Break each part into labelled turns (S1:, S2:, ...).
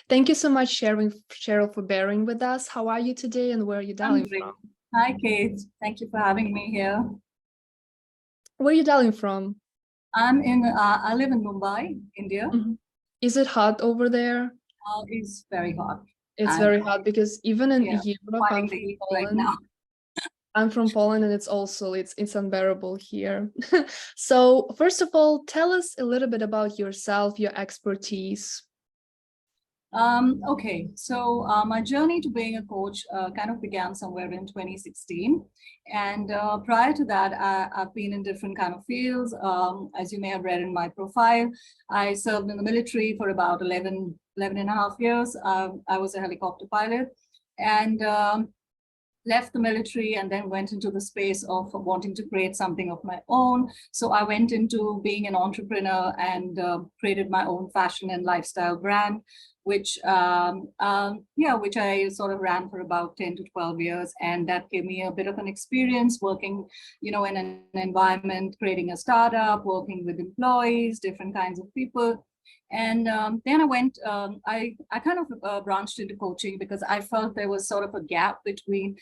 S1: Thank you so much, Cheryl, for bearing with us. How are you today and where are you
S2: I'm
S1: dialing
S2: great.
S1: from?
S2: Hi, Kate. Thank you for having me here.
S1: Where are you dialing from?
S2: I live in Mumbai, India.
S1: Mhm. Is it hot over there?
S2: It's very hot.
S1: It's
S2: And
S1: very hot because even in
S2: yeah,
S1: Europe,
S2: fighting the heat right now.
S1: I'm from Poland and it's unbearable here. So first of all, tell us a little bit about yourself, your expertise.
S2: Okay, so my journey to being a coach kind of began somewhere in 2016. And prior to that, I've been in different kind of fields. As you may have read in my profile, I served in the military for about 11 and a half years. I was a helicopter pilot and left the military and then went into the space of wanting to create something of my own. So I went into being an entrepreneur and created my own fashion and lifestyle brand, which which I sort of ran for about 10 to 12 years. And that gave me a bit of an experience working, in an environment, creating a startup, working with employees, different kinds of people. And then I kind of branched into coaching because I felt there was sort of a gap between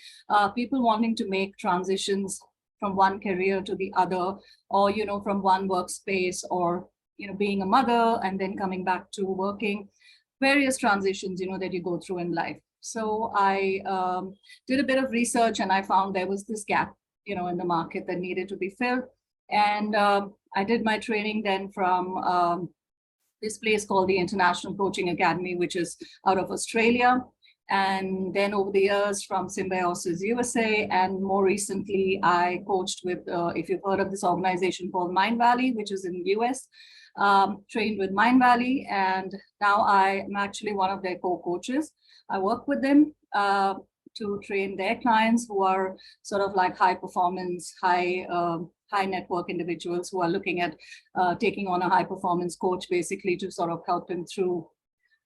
S2: people wanting to make transitions from one career to the other, or, from one workspace, or, being a mother and then coming back to working, various transitions, that you go through in life. So I did a bit of research and I found there was this gap, in the market that needed to be filled. And I did my training then from this place called the International Coaching Academy, which is out of Australia. And then over the years from Symbiosis USA, and more recently, I coached with, if you've heard of this organization called Mind Valley, which is in the US, trained with Mind Valley. And now I am actually one of their co-coaches. I work with them to train their clients who are sort of like high performance, high network individuals who are looking at taking on a high performance coach, basically to sort of help them through,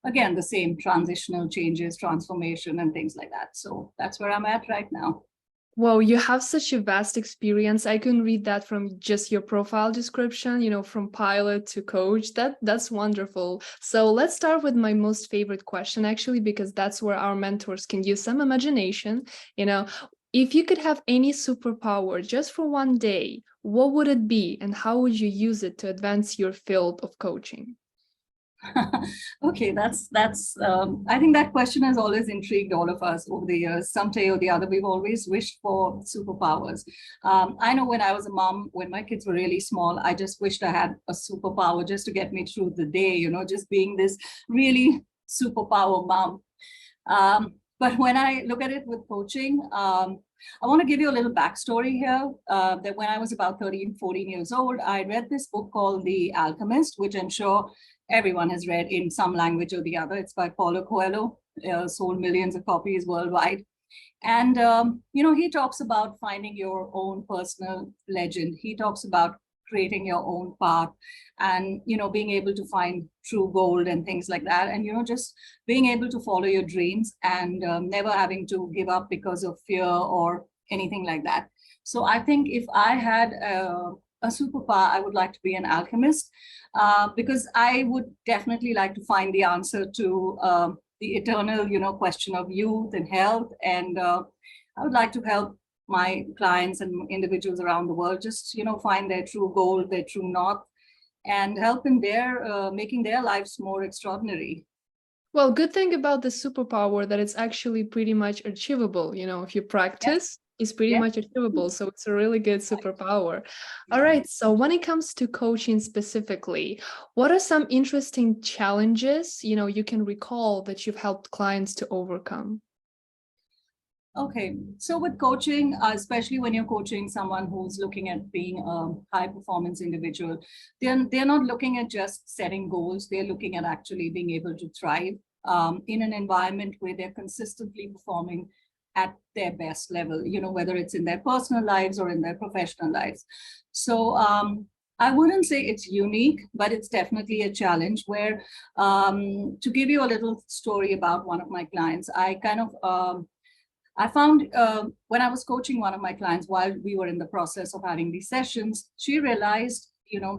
S2: again, the same transitional changes, transformation, and things like that. So that's where I'm at right now.
S1: Wow, you have such a vast experience. I can read that from just your profile description, from pilot to coach. That's wonderful. So let's start with my most favorite question, actually, because that's where our mentors can use some imagination. If you could have any superpower just for one day, what would it be and how would you use it to advance your field of coaching?
S2: Okay, that's I think that question has always intrigued all of us over the years. Someday or the other, we've always wished for superpowers. I know when I was a mom, when my kids were really small, I just wished I had a superpower just to get me through the day, just being this really superpower mom. But when I look at it with coaching, I want to give you a little backstory here. That when I was about 13, 14 years old, I read this book called The Alchemist, which I'm sure everyone has read in some language or the other. It's by Paulo Coelho, sold millions of copies worldwide. And, he talks about finding your own personal legend. He talks about creating your own path and, being able to find true gold and things like that. And, just being able to follow your dreams and never having to give up because of fear or anything like that. So I think if I had a superpower, I would like to be an alchemist because I would definitely like to find the answer to the eternal, question of youth and health. And I would like to help my clients and individuals around the world just, find their true goal, their true north, and help in their making their lives more extraordinary.
S1: Well, good thing about the superpower that it's actually pretty much achievable. If you practice, it's pretty
S2: Yeah.
S1: much achievable. So it's a really good superpower. All right. So when it comes to coaching specifically, what are some interesting challenges, you can recall that you've helped clients to overcome?
S2: Okay, so with coaching, especially when you're coaching someone who's looking at being a high performance individual, they're not looking at just setting goals. They're looking at actually being able to thrive in an environment where they're consistently performing at their best level, whether it's in their personal lives or in their professional lives. So I wouldn't say it's unique, but it's definitely a challenge where, to give you a little story about one of my clients, I found when I was coaching one of my clients while we were in the process of having these sessions, she realized,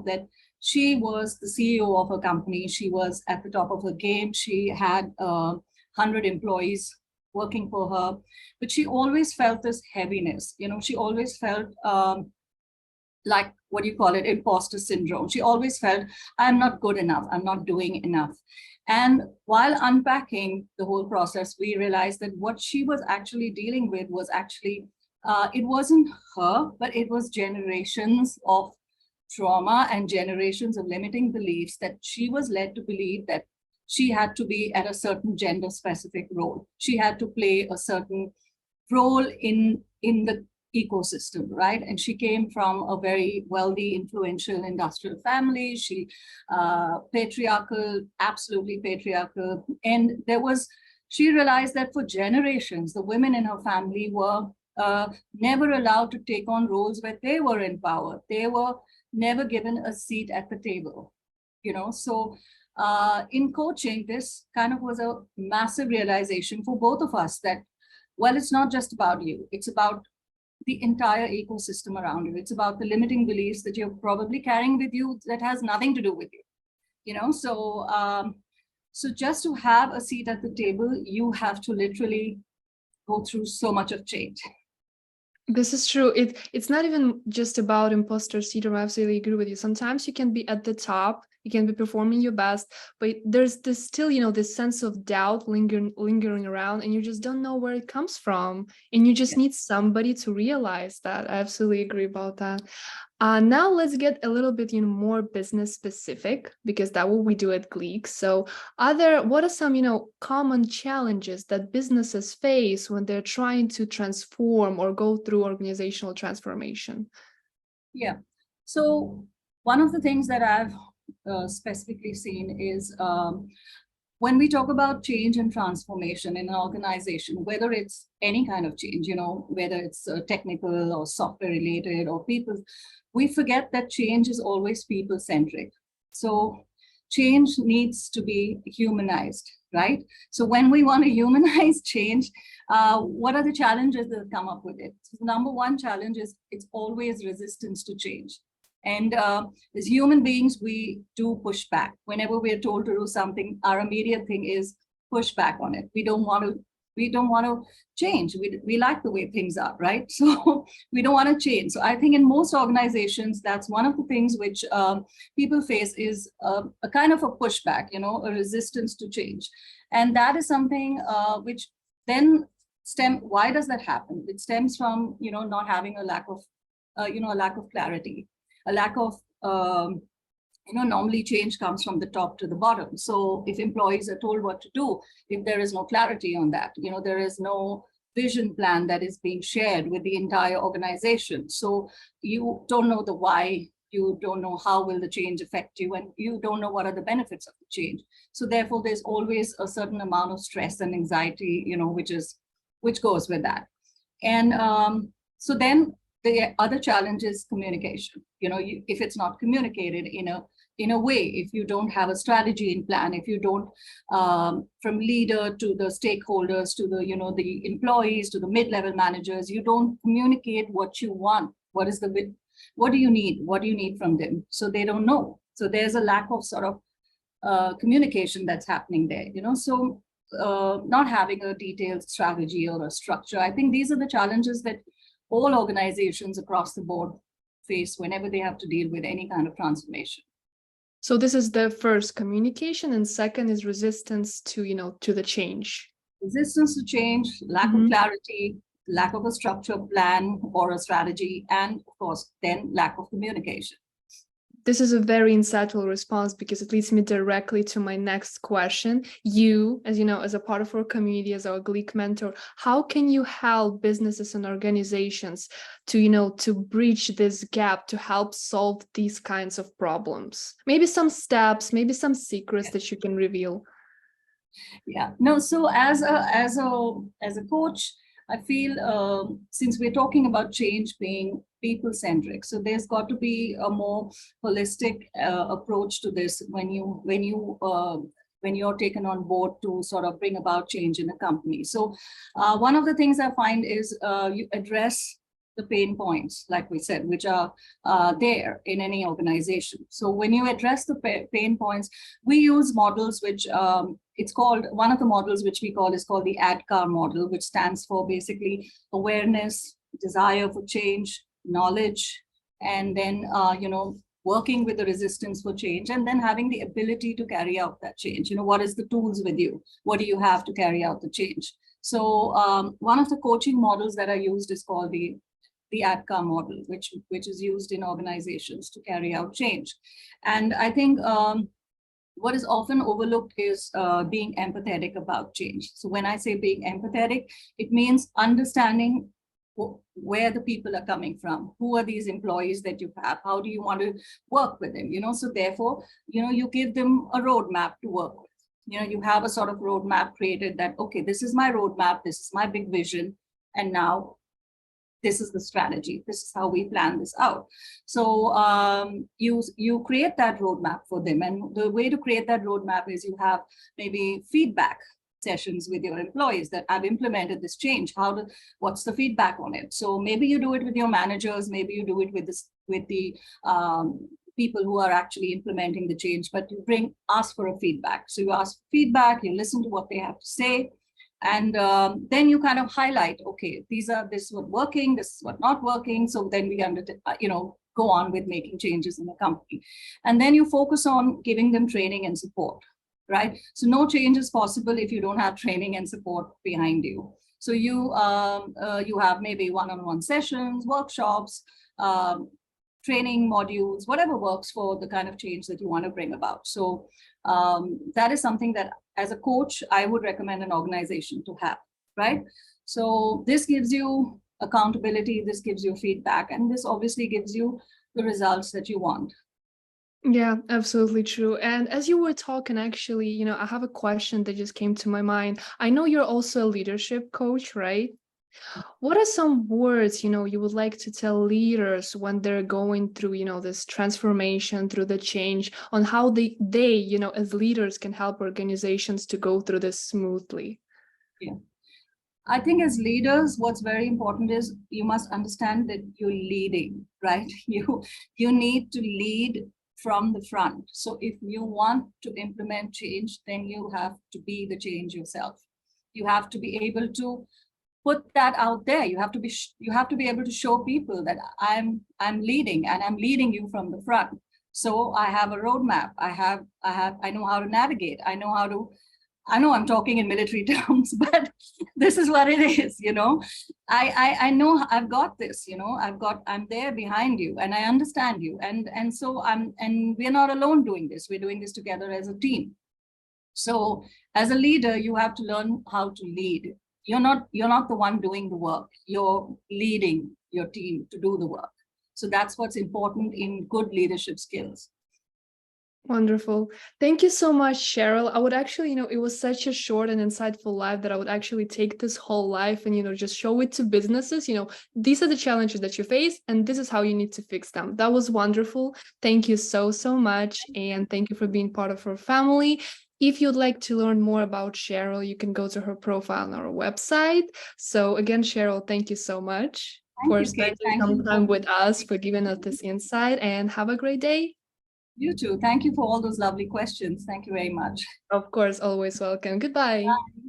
S2: that She was the CEO of her company. She was at the top of her game. She had 100 employees working for her, but she always felt this heaviness. She always felt like, what do you call it, imposter syndrome. She always felt, I'm not good enough, I'm not doing enough. And while unpacking the whole process, we realized that what she was actually dealing with was actually, it wasn't her, but it was generations of trauma and generations of limiting beliefs that she was led to believe that she had to be at a certain gender specific role. She had to play a certain role in the ecosystem, right? And she came from a very wealthy, influential industrial family. She patriarchal, absolutely patriarchal. And she realized that for generations, the women in her family were never allowed to take on roles where they were in power. They were never given a seat at the table, So in coaching, this kind of was a massive realization for both of us that, well, it's not just about you. It's about the entire ecosystem around you. It's about the limiting beliefs that you're probably carrying with you that has nothing to do with you. So just to have a seat at the table, you have to literally go through so much of change.
S1: This is true. It's not even just about imposter syndrome. I absolutely agree with you. Sometimes you can be at the top, you can be performing your best, but there's this still, this sense of doubt lingering around, and you just don't know where it comes from. And you just need somebody to realize that. I absolutely agree about that. Now let's get a little bit, more business specific, because that's what we do at Gleek. So what are some, common challenges that businesses face when they're trying to transform or go through organizational transformation?
S2: Yeah. So one of the things that I've specifically seen is when we talk about change and transformation in an organization, whether it's any kind of change, whether it's technical or software related or people, we forget that change is always people centric. So change needs to be humanized, right? So when we want to humanize change, what are the challenges that come up with it? So the number one challenge is it's always resistance to change. And as human beings, we do push back. Whenever we are told to do something, our immediate thing is push back on it. We don't want to change. We like the way things are, right? So we don't want to change. So I think in most organizations, that's one of the things which people face is a kind of a pushback, a resistance to change. And that is something which then why does that happen? It stems from, not having a lack of clarity. A lack of, normally change comes from the top to the bottom. So if employees are told what to do, if there is no clarity on that, there is no vision plan that is being shared with the entire organization. So you don't know the why, you don't know how will the change affect you, and you don't know what are the benefits of the change. So therefore, there's always a certain amount of stress and anxiety, which goes with that. And so then the other challenge is communication. If it's not communicated in a way, if you don't have a strategy in plan, if you don't, from leader to the stakeholders to the employees to the mid-level managers, you don't communicate what you want. What do you need? What do you need from them? So they don't know. So there's a lack of sort of communication that's happening there. So not having a detailed strategy or a structure. I think these are the challenges that all organizations across the board face whenever they have to deal with any kind of transformation.
S1: So this is the first, communication, and second is resistance to, to the change.
S2: Resistance to change, lack of clarity, lack of a structured plan or a strategy, and of course, then lack of communication.
S1: This is a very insightful response because it leads me directly to my next question. You, as a part of our community, as our Gleek mentor, how can you help businesses and organizations to, to bridge this gap, to help solve these kinds of problems? Maybe some steps, maybe some secrets that you can reveal.
S2: Yeah, no, so as a coach, I feel since we're talking about change being people-centric, so there's got to be a more holistic approach to this when you're taken on board to sort of bring about change in a company. So one of the things I find is you address the pain points, like we said, which are there in any organization. So when you address the pain points, we use models which it's called, one of the models which we call is called the ADKAR model, which stands for basically awareness, desire for change, knowledge, and then, working with the resistance for change, and then having the ability to carry out that change. What is the tools with you? What do you have to carry out the change? So one of the coaching models that are used is called the ADKAR model, which is used in organizations to carry out change. And I think what is often overlooked is being empathetic about change. So when I say being empathetic, it means understanding where the people are coming from, who are these employees that you have, how do you want to work with them, so therefore, you give them a roadmap to work with. You have a sort of roadmap created that, okay, this is my roadmap, this is my big vision, and now this is the strategy, this is how we plan this out. So you create that roadmap for them, and the way to create that roadmap is you have maybe feedback sessions with your employees that I've implemented this change. What's the feedback on it? So maybe you do it with your managers, maybe you do it with the people who are actually implementing the change, but you ask for a feedback. So you ask feedback, you listen to what they have to say, and then you kind of highlight, okay, this is what working, this is what not working. So then we go on with making changes in the company, and then you focus on giving them training and support. Right? So no change is possible if you don't have training and support behind you. So you have maybe one-on-one sessions, workshops, training modules, whatever works for the kind of change that you want to bring about. So that is something that as a coach, I would recommend an organization to have, right? So this gives you accountability, this gives you feedback, and this obviously gives you the results that you want.
S1: Yeah, absolutely true. And as you were talking, actually, I have a question that just came to my mind. I know you're also a leadership coach, right? What are some words, you would like to tell leaders when they're going through, this transformation, through the change, on how they, as leaders can help organizations to go through this smoothly?
S2: Yeah. I think as leaders, what's very important is you must understand that you're leading, right? You need to lead from the front. So if you want to implement change, then you have to be the change yourself. You have to be able to put that out there. You have to be able to show people that I'm leading, and I'm leading you from the front. So I have a roadmap. I know how to navigate. I know I'm talking in military terms, but this is what it is, I know I've got this, I'm there behind you, and I understand you. And so we're not alone doing this. We're doing this together as a team. So as a leader, you have to learn how to lead. You're not the one doing the work. You're leading your team to do the work. So that's what's important in good leadership skills.
S1: Wonderful. Thank you so much, Cheryl. I would actually, it was such a short and insightful live that I would actually take this whole life and, just show it to businesses. These are the challenges that you face, and this is how you need to fix them. That was wonderful. Thank you so, so much. And thank you for being part of our family. If you'd like to learn more about Cheryl, you can go to her profile on our website. So again, Cheryl, thank you so much for spending some time with us, for giving us this insight, and have a great day.
S2: You too. Thank you for all those lovely questions. Thank you very much.
S1: Of course, always welcome. Goodbye.
S2: Bye.